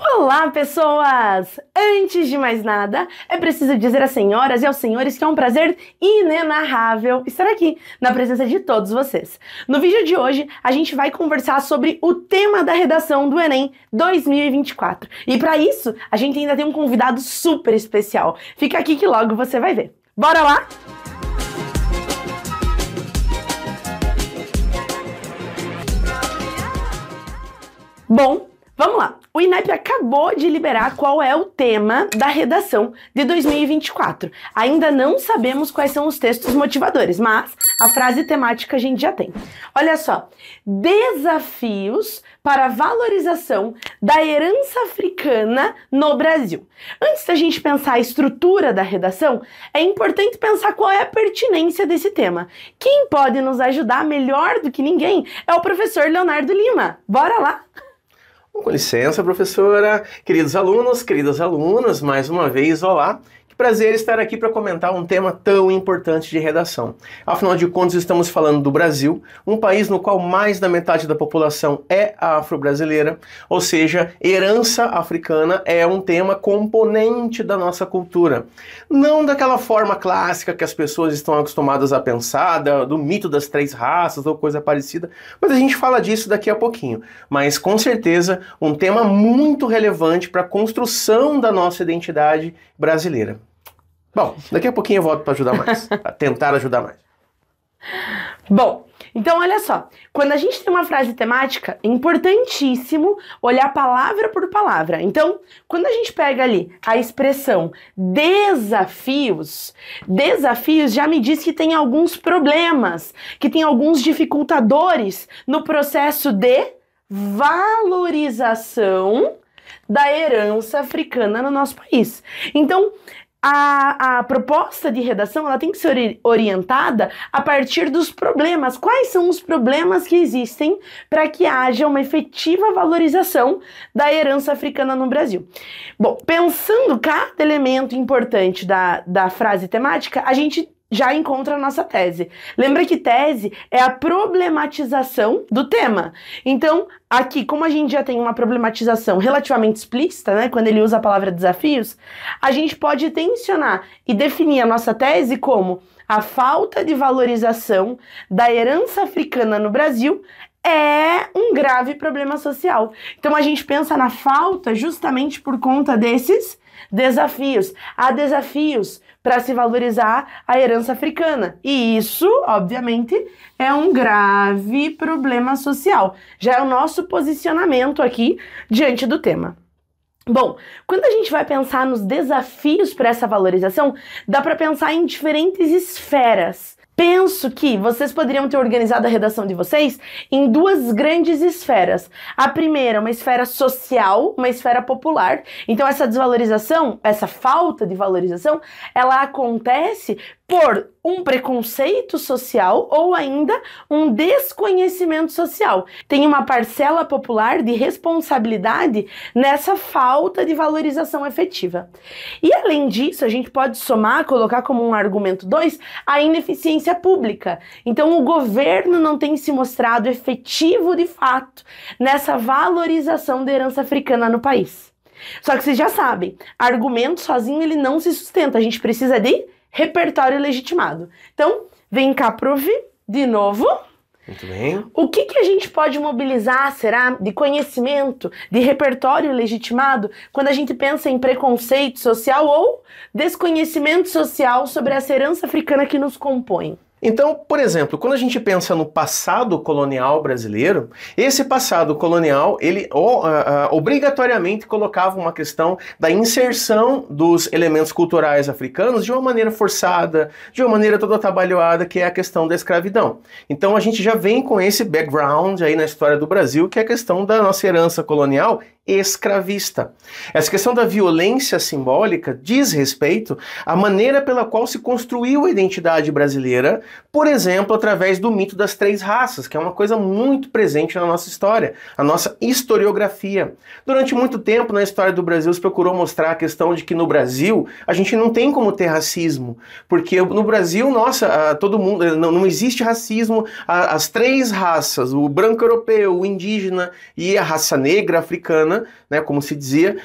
Olá, pessoas! Antes de mais nada, é preciso dizer às senhoras e aos senhores que é um prazer inenarrável estar aqui na presença de todos vocês. No vídeo de hoje, a gente vai conversar sobre o tema da redação do Enem 2024. E para isso, a gente ainda tem um convidado super especial. Fica aqui que logo você vai ver. Bora lá? Bom, vamos lá. O INEP acabou de liberar qual é o tema da redação de 2024. Ainda não sabemos quais são os textos motivadores, mas a frase temática a gente já tem. Olha só, desafios para a valorização da herança africana no Brasil. Antes da gente pensar a estrutura da redação, é importante pensar qual é a pertinência desse tema. Quem pode nos ajudar melhor do que ninguém é o professor Leonardo Lima. Bora lá! Com licença, professora, queridos alunos, queridas alunas, mais uma vez, olá. Que prazer estar aqui para comentar um tema tão importante de redação. Afinal de contas, estamos falando do Brasil, um país no qual mais da metade da população é afro-brasileira, ou seja, herança africana é um tema componente da nossa cultura. Não daquela forma clássica que as pessoas estão acostumadas a pensar, do mito das três raças ou coisa parecida, mas a gente fala disso daqui a pouquinho. Mas com certeza um tema muito relevante para a construção da nossa identidade brasileira. Bom, daqui a pouquinho eu volto para ajudar mais, para tentar ajudar mais. Bom, então olha só, quando a gente tem uma frase temática, é importantíssimo olhar palavra por palavra. Então, quando a gente pega ali a expressão desafios, desafios já me diz que tem alguns problemas, que tem alguns dificultadores no processo de valorização da herança africana no nosso país. Então, a proposta de redação ela tem que ser orientada a partir dos problemas. Quais são os problemas que existem para que haja uma efetiva valorização da herança africana no Brasil? Bom, pensando cada elemento importante da frase temática, a gente já encontra a nossa tese. Lembra que tese é a problematização do tema. Então, aqui, como a gente já tem uma problematização relativamente explícita, né, quando ele usa a palavra desafios, a gente pode tensionar e definir a nossa tese como a falta de valorização da herança africana no Brasil é um grave problema social. Então, a gente pensa na falta justamente por conta desses desafios. Há desafios para se valorizar a herança africana. E isso, obviamente, é um grave problema social. Já é o nosso posicionamento aqui diante do tema. Bom, quando a gente vai pensar nos desafios para essa valorização, dá para pensar em diferentes esferas. Penso que vocês poderiam ter organizado a redação de vocês em duas grandes esferas. A primeira, uma esfera social, uma esfera popular. Então essa desvalorização, essa falta de valorização, ela acontece por um preconceito social ou ainda um desconhecimento social. Tem uma parcela popular de responsabilidade nessa falta de valorização efetiva. E além disso, a gente pode somar, colocar como um argumento 2, a ineficiência pública. Então o governo não tem se mostrado efetivo de fato nessa valorização da herança africana no país. Só que vocês já sabem, argumento sozinho ele não se sustenta, a gente precisa de repertório legitimado. Então, vem cá, prof, de novo. Muito bem. O que a gente pode mobilizar, será, de conhecimento, de repertório legitimado, quando a gente pensa em preconceito social ou desconhecimento social sobre essa herança africana que nos compõe? Então, por exemplo, quando a gente pensa no passado colonial brasileiro, esse passado colonial, ele obrigatoriamente colocava uma questão da inserção dos elementos culturais africanos de uma maneira forçada, de uma maneira toda atabalhoada, que é a questão da escravidão. Então a gente já vem com esse background aí na história do Brasil, que é a questão da nossa herança colonial escravista. Essa questão da violência simbólica diz respeito à maneira pela qual se construiu a identidade brasileira, por exemplo, através do mito das três raças, que é uma coisa muito presente na nossa história, a nossa historiografia. Durante muito tempo na história do Brasil se procurou mostrar a questão de que no Brasil a gente não tem como ter racismo, porque no Brasil, nossa, todo mundo, não existe racismo, as três raças, o branco europeu, o indígena e a raça negra africana, africana, né, como se dizia,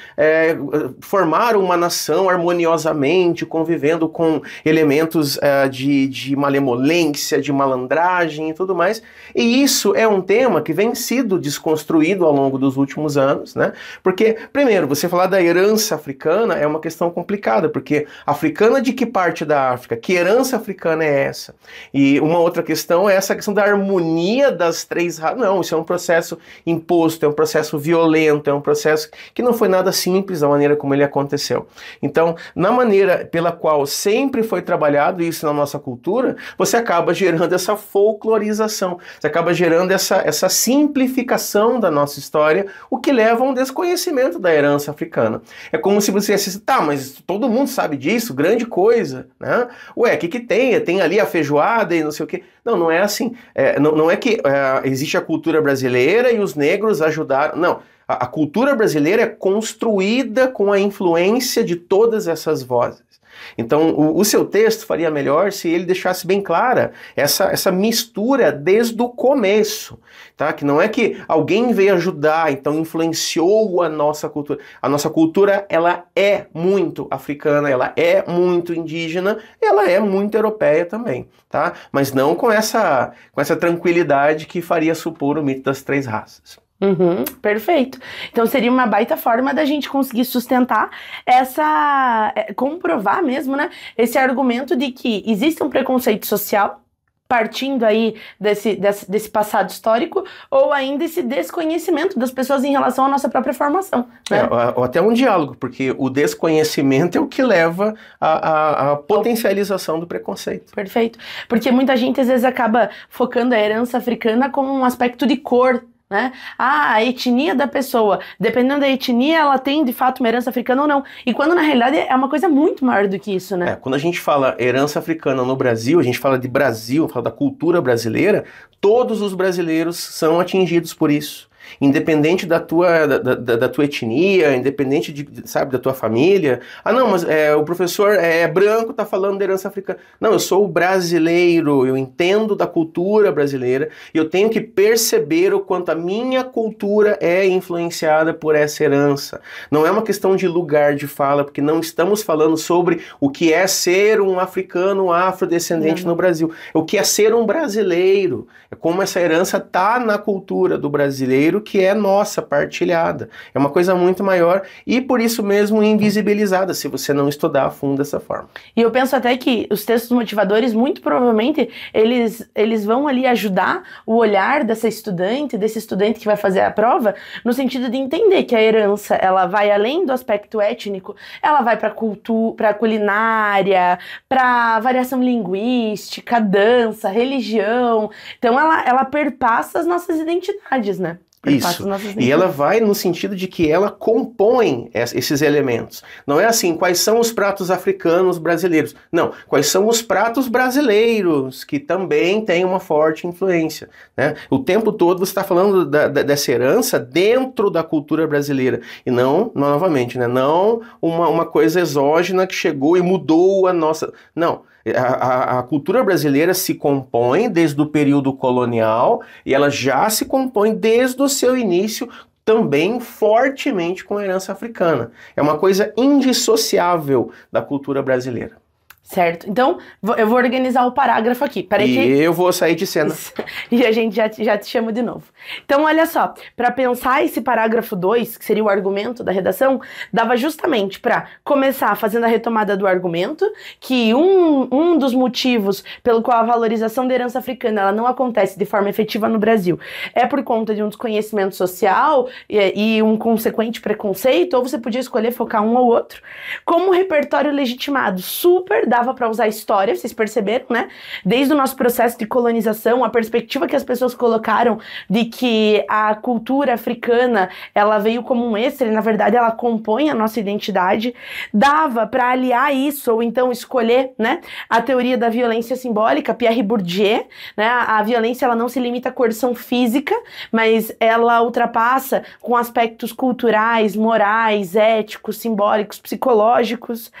formaram uma nação harmoniosamente, convivendo com elementos de malemolência, de malandragem e tudo mais. E isso é um tema que vem sido desconstruído ao longo dos últimos anos, né? Porque, primeiro, você falar da herança africana é uma questão complicada, porque africana de que parte da África? Que herança africana é essa? E uma outra questão é essa questão da harmonia das três raças. Não, isso é um processo imposto, é um processo violento, é um processo que não foi nada simples da maneira como ele aconteceu. Então, na maneira pela qual sempre foi trabalhado isso na nossa cultura, você acaba gerando essa folclorização, você acaba gerando essa simplificação da nossa história, o que leva a um desconhecimento da herança africana. É como se você dissesse, tá, mas todo mundo sabe disso, grande coisa, né? Ué, o que tem? Tem ali a feijoada e não sei o quê. Não, não é assim. Não é que existe a cultura brasileira e os negros ajudaram. Não. A cultura brasileira é construída com a influência de todas essas vozes. Então, o seu texto faria melhor se ele deixasse bem clara essa mistura desde o começo, tá? Que não é que alguém veio ajudar, então influenciou a nossa cultura. A nossa cultura, ela é muito africana, ela é muito indígena, ela é muito europeia também, tá? Mas não com essa tranquilidade que faria supor o mito das três raças. Uhum, perfeito. Então seria uma baita forma da gente conseguir sustentar comprovar mesmo, né, esse argumento de que existe um preconceito social partindo aí desse passado histórico, ou ainda esse desconhecimento das pessoas em relação à nossa própria formação, né? Ou até um diálogo, porque o desconhecimento é o que leva à potencialização do preconceito. Perfeito. Porque muita gente às vezes acaba focando a herança africana como um aspecto de cor, né? A etnia da pessoa, dependendo da etnia, ela tem de fato uma herança africana ou não. E quando na realidade é uma coisa muito maior do que isso, né? Quando a gente fala herança africana no Brasil, a gente fala de Brasil, fala da cultura brasileira, todos os brasileiros são atingidos por isso. Independente da tua etnia, independente sabe, da tua família. Ah, não, mas o professor é branco, tá falando da herança africana. Não, eu sou brasileiro, eu entendo da cultura brasileira e eu tenho que perceber o quanto a minha cultura é influenciada por essa herança. Não é uma questão de lugar de fala, porque não estamos falando sobre o que é ser um africano afrodescendente no Brasil. O que é ser um brasileiro. É como essa herança tá na cultura do brasileiro, que é nossa, partilhada. É uma coisa muito maior e por isso mesmo invisibilizada, se você não estudar a fundo dessa forma. E eu penso até que os textos motivadores, muito provavelmente, eles vão ali ajudar o olhar desse estudante que vai fazer a prova, no sentido de entender que a herança, ela vai além do aspecto étnico, ela vai para cultura, para culinária, para variação linguística, dança, religião. Então ela perpassa as nossas identidades, né? Isso, e ela vai no sentido de que ela compõe esses elementos. Não é assim, quais são os pratos africanos brasileiros. Não, quais são os pratos brasileiros, que também têm uma forte influência, né? O tempo todo você está falando dessa herança dentro da cultura brasileira. E não, novamente, né? Não uma coisa exógena que chegou e mudou a nossa... Não. A cultura brasileira se compõe desde o período colonial e ela já se compõe desde o seu início também fortemente com a herança africana. É uma coisa indissociável da cultura brasileira. Certo, então eu vou organizar o parágrafo aqui. Eu vou sair de cena. E a gente já te chama de novo. Então olha só, para pensar esse parágrafo 2, que seria o argumento da redação, dava justamente para começar fazendo a retomada do argumento, que um dos motivos pelo qual a valorização da herança africana ela não acontece de forma efetiva no Brasil é por conta de um desconhecimento social e um consequente preconceito, ou você podia escolher focar um ou outro. Como repertório legitimado, super dava para usar história, vocês perceberam, né? Desde o nosso processo de colonização, a perspectiva que as pessoas colocaram de que a cultura africana, ela veio como um extra e, na verdade, ela compõe a nossa identidade, dava para aliar isso, ou então escolher, né, a teoria da violência simbólica, Pierre Bourdieu, né? A violência, ela não se limita à coerção física, mas ela ultrapassa com aspectos culturais, morais, éticos, simbólicos, psicológicos.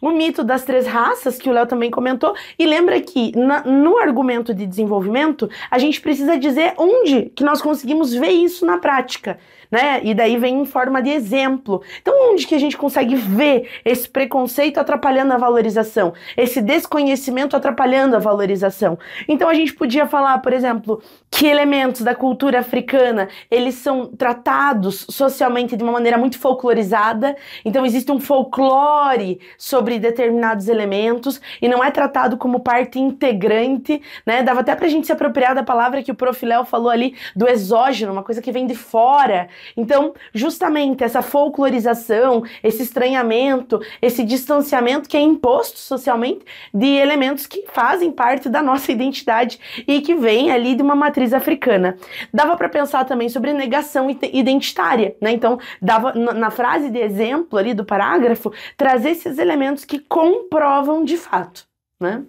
O mito mito das 3 raças, que o Léo também comentou, e lembra que no argumento de desenvolvimento, a gente precisa dizer onde que nós conseguimos ver isso na prática, né? E daí vem em forma de exemplo. Então, onde que a gente consegue ver esse preconceito atrapalhando a valorização, esse desconhecimento atrapalhando a valorização? Então, a gente podia falar, por exemplo, que elementos da cultura africana, eles são tratados socialmente de uma maneira muito folclorizada, então existe um folclore sobre determinados elementos e não é tratado como parte integrante, né? Dava até pra gente se apropriar da palavra que o Prof. Léo falou ali, do exógeno, uma coisa que vem de fora. Então, justamente essa folclorização, esse estranhamento, esse distanciamento que é imposto socialmente de elementos que fazem parte da nossa identidade e que vem ali de uma matriz africana. Dava para pensar também sobre negação identitária, né? Então, dava na frase de exemplo ali do parágrafo, trazer esses elementos que comprovam de fato, né?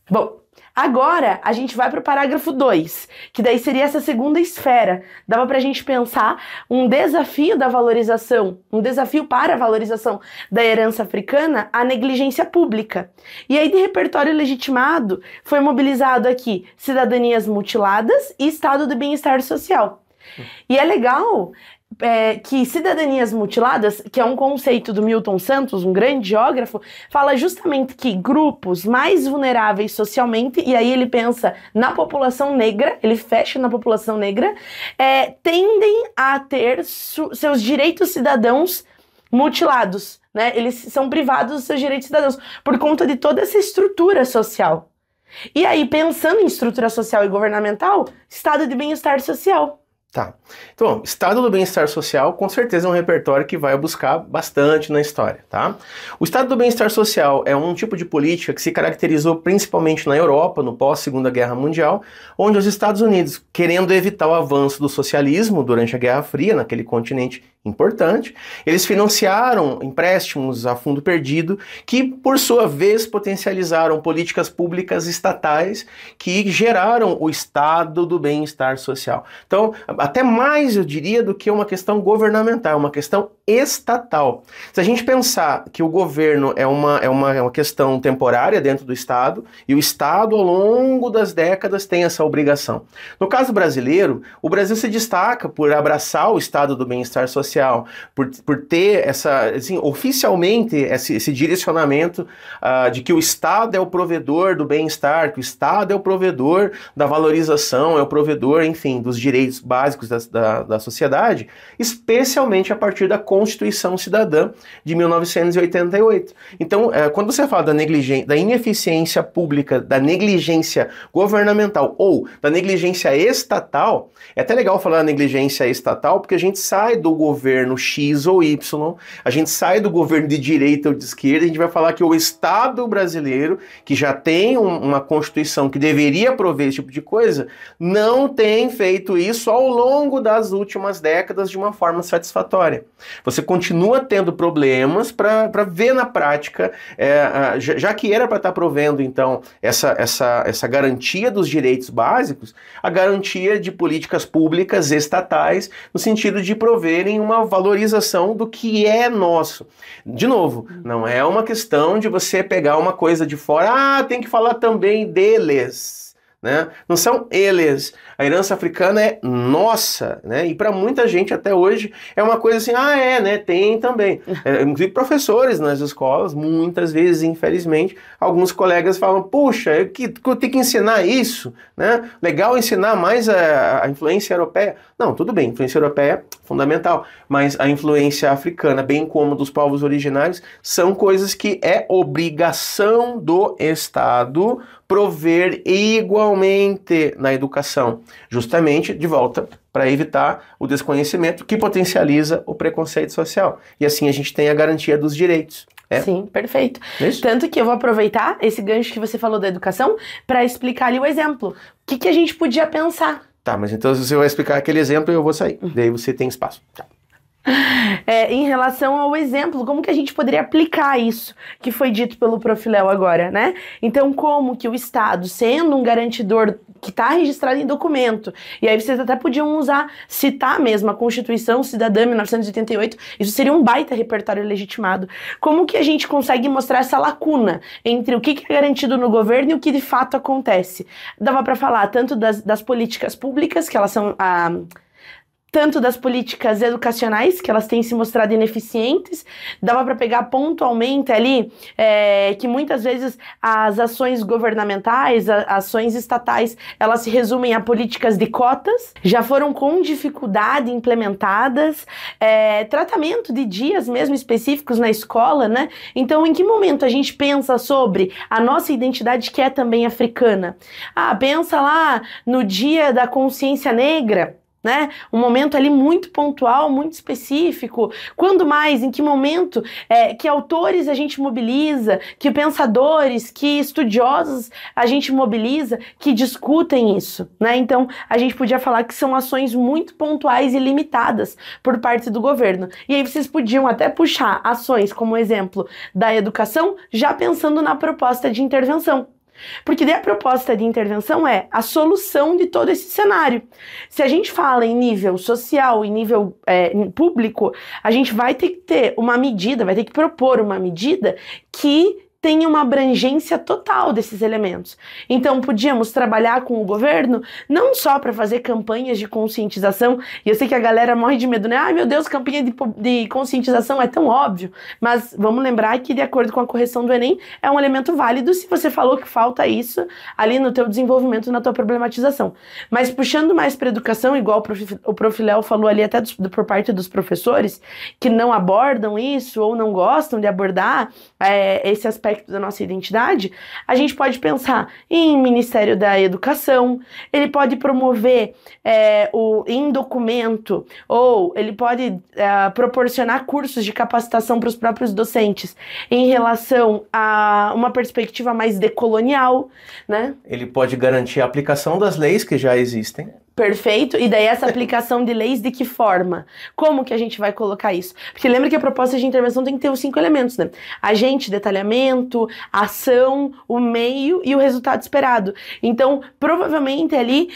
Bom, agora a gente vai para o parágrafo 2, que daí seria essa segunda esfera. Dava para a gente pensar um desafio da valorização, um desafio para a valorização da herança africana, a negligência pública. E aí, de repertório legitimado, foi mobilizado aqui cidadanias mutiladas e estado de bem-estar social. E é legal que cidadanias mutiladas, que é um conceito do Milton Santos, um grande geógrafo, fala justamente que grupos mais vulneráveis socialmente, e aí ele pensa na população negra, ele fecha na população negra, tendem a ter seus direitos cidadãos mutilados, né? Eles são privados dos seus direitos cidadãos por conta de toda essa estrutura social. E aí, pensando em estrutura social e governamental, estado de bem-estar social. Tá. Então, estado do bem-estar social com certeza é um repertório que vai buscar bastante na história, tá? O estado do bem-estar social é um tipo de política que se caracterizou principalmente na Europa, no pós-Segunda Guerra Mundial, onde os Estados Unidos, querendo evitar o avanço do socialismo durante a Guerra Fria, naquele continente importante, eles financiaram empréstimos a fundo perdido que, por sua vez, potencializaram políticas públicas estatais que geraram o estado do bem-estar social. Então, até mais, eu diria, do que uma questão governamental, uma questão estatal. Se a gente pensar que o governo é uma questão temporária dentro do Estado, e o Estado, ao longo das décadas, tem essa obrigação. No caso brasileiro, o Brasil se destaca por abraçar o estado do bem-estar social, por ter assim, oficialmente esse direcionamento de que o Estado é o provedor do bem-estar, que o Estado é o provedor da valorização, é o provedor, enfim, dos direitos básicos da sociedade, especialmente a partir da Constituição Cidadã de 1988. Então, quando você fala da ineficiência pública, da negligência governamental ou da negligência estatal, é até legal falar negligência estatal porque a gente sai do governo X ou Y, a gente sai do governo de direita ou de esquerda, a gente vai falar que o Estado brasileiro, que já tem uma Constituição que deveria prover esse tipo de coisa, não tem feito isso ao longo das últimas décadas de uma forma satisfatória. Você continua tendo problemas para ver na prática, já que era para estar provendo, então, essa garantia dos direitos básicos, a garantia de políticas públicas estatais, no sentido de proverem uma valorização do que é nosso. De novo, não é uma questão de você pegar uma coisa de fora, tem que falar também deles. Né? Não são eles. A herança africana é nossa, né? E para muita gente até hoje é uma coisa assim, né? Tem também. Inclusive professores nas escolas, muitas vezes, infelizmente, alguns colegas falam, puxa, eu tenho que ensinar isso, né? Legal ensinar mais a influência europeia. Não, tudo bem, influência europeia é fundamental, mas a influência africana, bem como dos povos originários, são coisas que é obrigação do Estado prover igualmente na educação, justamente, de volta, para evitar o desconhecimento que potencializa o preconceito social. E assim a gente tem a garantia dos direitos. Sim, perfeito. Isso? Tanto que eu vou aproveitar esse gancho que você falou da educação para explicar ali o exemplo. O que a gente podia pensar? Tá, mas então se você vai explicar aquele exemplo, eu vou sair. Daí você tem espaço. Tá. Em relação ao exemplo, como que a gente poderia aplicar isso que foi dito pelo Prof. Léo agora, né? Então, como que o Estado, sendo um garantidor que está registrado em documento, e aí vocês até podiam citar mesmo a Constituição Cidadã de 1988, isso seria um baita repertório legitimado. Como que a gente consegue mostrar essa lacuna entre o que é garantido no governo e o que de fato acontece? Dava para falar tanto das políticas públicas, que elas são tanto das políticas educacionais, que elas têm se mostrado ineficientes, dava para pegar pontualmente ali que muitas vezes as ações governamentais, ações estatais, elas se resumem a políticas de cotas, já foram com dificuldade implementadas, tratamento de dias mesmo específicos na escola, né? Então, em que momento a gente pensa sobre a nossa identidade que é também africana? Pensa lá no Dia da Consciência Negra, né? Um momento ali muito pontual, muito específico. Quando mais, em que momento, que autores a gente mobiliza, que pensadores, que estudiosos a gente mobiliza, que discutem isso, né? Então, a gente podia falar que são ações muito pontuais e limitadas por parte do governo. E aí vocês podiam até puxar ações como exemplo da educação, já pensando na proposta de intervenção. Porque daí a proposta de intervenção é a solução de todo esse cenário. Se a gente fala em nível social, em nível público, a gente vai ter que ter uma medida, vai ter que propor uma medida que tenha uma abrangência total desses elementos. Então, podíamos trabalhar com o governo não só para fazer campanhas de conscientização, e eu sei que a galera morre de medo, né? Ai, meu Deus, campanha de conscientização é tão óbvio, mas vamos lembrar que, de acordo com a correção do Enem, é um elemento válido se você falou que falta isso ali no teu desenvolvimento, na tua problematização. Mas puxando mais para educação, igual o Prof. Léo falou ali até por parte dos professores, que não abordam isso ou não gostam de abordar esse aspecto da nossa identidade, a gente pode pensar em Ministério da Educação, ele pode promover em documento, ou ele pode proporcionar cursos de capacitação para os próprios docentes em relação a uma perspectiva mais decolonial, né? Ele pode garantir a aplicação das leis que já existem. Perfeito. E daí essa aplicação de leis de que forma? Como que a gente vai colocar isso? Porque lembra que a proposta de intervenção tem que ter os 5 elementos, né? Agente, detalhamento, ação, o meio e o resultado esperado. Então, provavelmente ali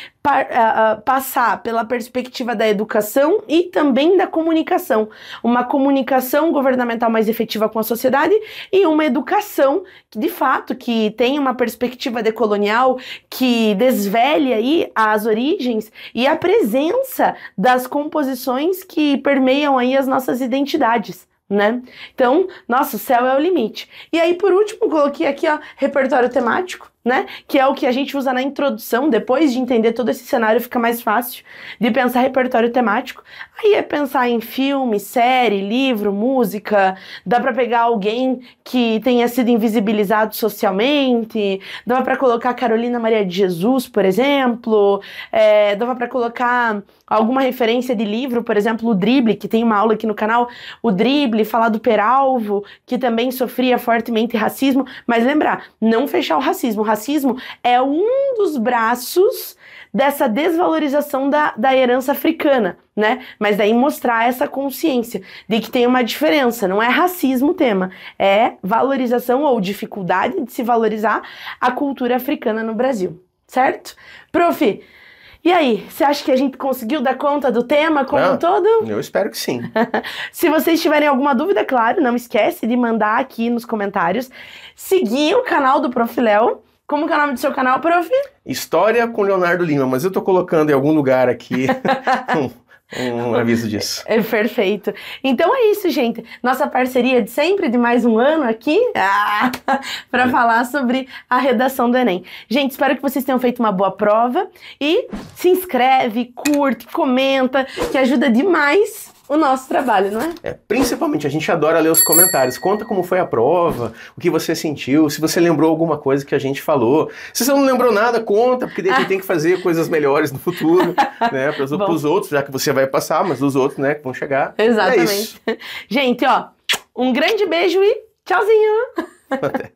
passar pela perspectiva da educação e também da comunicação. Uma comunicação governamental mais efetiva com a sociedade e uma educação que, de fato, que tenha uma perspectiva decolonial, que desvele aí as origens e a presença das composições que permeiam aí as nossas identidades, né? Então, nossa, o céu é o limite. E aí, por último, coloquei aqui, ó, repertório temático, né? Que é o que a gente usa na introdução, depois de entender todo esse cenário, fica mais fácil de pensar repertório temático. Aí é pensar em filme, série, livro, música, dá pra pegar alguém que tenha sido invisibilizado socialmente, dá pra colocar Carolina Maria de Jesus, por exemplo, dá pra colocar alguma referência de livro, por exemplo, o Drible, que tem uma aula aqui no canal, o Drible, falar do Peralvo, que também sofria fortemente racismo, mas lembrar, não fechar o racismo. O racismo é um dos braços dessa desvalorização da herança africana, né? Mas daí mostrar essa consciência de que tem uma diferença, não é racismo o tema, é valorização ou dificuldade de se valorizar a cultura africana no Brasil, certo? Prof, e aí, você acha que a gente conseguiu dar conta do tema como um todo? Eu espero que sim. Se vocês tiverem alguma dúvida, claro, não esquece de mandar aqui nos comentários. Seguir o canal do Prof. Léo. Como que é o nome do seu canal, Prof? História com Leonardo Lima, mas eu tô colocando em algum lugar aqui um aviso disso. Perfeito. Então é isso, gente. Nossa parceria de sempre, de mais um ano aqui, para falar sobre a redação do Enem. Gente, espero que vocês tenham feito uma boa prova e se inscreve, curte, comenta, que ajuda demais o nosso trabalho, não é? Principalmente, a gente adora ler os comentários. Conta como foi a prova, o que você sentiu, se você lembrou alguma coisa que a gente falou. Se você não lembrou nada, conta, porque daí a gente tem que fazer coisas melhores no futuro, né? Para os outros, já que você vai passar, mas os outros, né, que vão chegar. Exatamente. É isso. Gente, ó, um grande beijo e tchauzinho! Até.